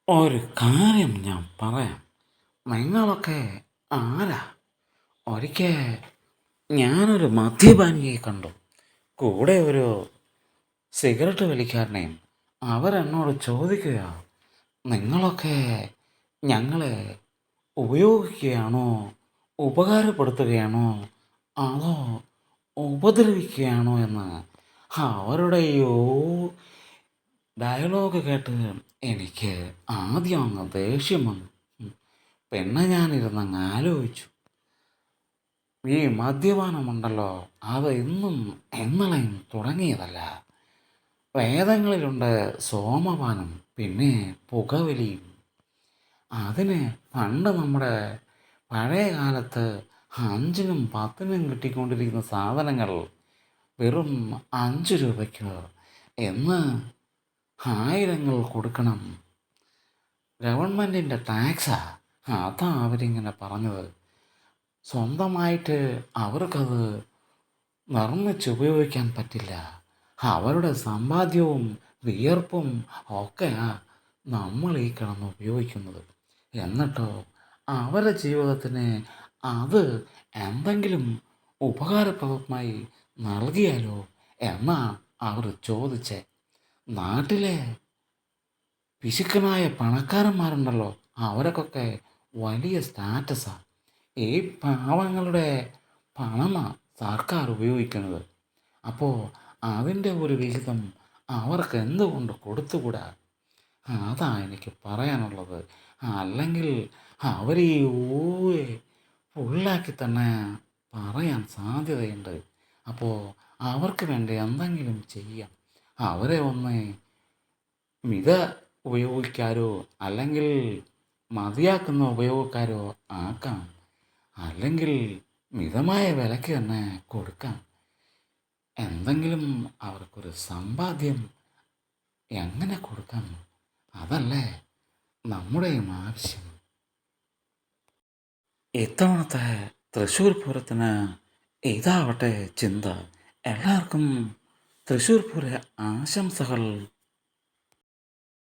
ഒരു കാര്യം ഞാൻ പറയാം. നിങ്ങളൊക്കെ ആരാ? ഒരിക്കൽ ഞാനൊരു മദ്യപാനിയെ കണ്ടു. കൂടെ ഒരു സിഗരറ്റ് വലിക്കാരനെയും. അവരെന്നോട് ചോദിക്കുക, നിങ്ങളൊക്കെ ഞങ്ങളെ ഉപയോഗിക്കുകയാണോ, ഉപകാരപ്പെടുത്തുകയാണോ, അതോ ഉപദ്രവിക്കുകയാണോ എന്ന്. അവരുടെ ഈ ഡയലോഗ് കേട്ട് എനിക്ക് ആദ്യം അങ്ങ് ദേഷ്യം വന്നു. പിന്നെ ഞാനിരുന്നങ്ങ് ആലോചിച്ചു, ഈ മദ്യപാനമുണ്ടല്ലോ, അത് ഇന്നും ഇന്നലെയും തുടങ്ങിയതല്ല. വേദങ്ങളിലുണ്ട് സോമപാനം, പിന്നെ പുകവലിയും. അതിന് പണ്ട് നമ്മുടെ പഴയ കാലത്ത് 5-നും 10-നും കിട്ടിക്കൊണ്ടിരിക്കുന്ന സാധനങ്ങൾ വെറും 5 രൂപയ്ക്ക് എന്ന് ആയിരങ്ങൾ കൊടുക്കണം. ഗവൺമെൻറ്റിൻ്റെ ടാക്സാ. അതാ അവരിങ്ങനെ പറഞ്ഞത്. സ്വന്തമായിട്ട് അവർക്കത് നിർമ്മിച്ചുപയോഗിക്കാൻ പറ്റില്ല. അവരുടെ സമ്പാദ്യവും വിയർപ്പും ഒക്കെയാ നമ്മൾ ഈ കിടന്ന് ഉപയോഗിക്കുന്നത്. എന്നിട്ടോ അവരുടെ ജീവിതത്തിന് അത് എന്തെങ്കിലും ഉപകാരപ്രദമായി നൽകിയാലോ എന്നാ അവർ ചോദിച്ചേ. നാട്ടിലെ പിശുക്കനായ പണക്കാരന്മാരുണ്ടല്ലോ, അവർക്കൊക്കെ വലിയ സ്റ്റാറ്റസാണ്. ഈ പാവങ്ങളുടെ പണമാണ് സർക്കാർ ഉപയോഗിക്കുന്നത്. അപ്പോൾ അതിൻ്റെ ഒരു വിഹിതം അവർക്ക് എന്തുകൊണ്ട് കൊടുത്തുകൂടാ? അതാ എനിക്ക് പറയാനുള്ളത്. അല്ലെങ്കിൽ അവർ ഈ ഊയെ ഫുള്ളാക്കി തന്നെ പറയാൻ സാധ്യതയുണ്ട്. അപ്പോൾ അവർക്ക് വേണ്ടി എന്തെങ്കിലും ചെയ്യാം. അവരെ ഒന്ന് മിത ഉപയോഗിക്കാരോ അല്ലെങ്കിൽ മതിയാക്കുന്ന ഉപയോഗക്കാരോ ആക്കാം. അല്ലെങ്കിൽ മിതമായ വിലയ്ക്ക് തന്നെ കൊടുക്കാം. എന്തെങ്കിലും അവർക്കൊരു സമ്പാദ്യം എങ്ങനെ കൊടുക്കാം, അതല്ലേ നമ്മുടെയും ആവശ്യം. ഇത്തവണത്തെ തൃശ്ശൂർ പൂരത്തിന് ഇതാവട്ടെ ചിന്ത. എല്ലാവർക്കും തൃശ്ശൂർ പൂര ആശംസകൾ.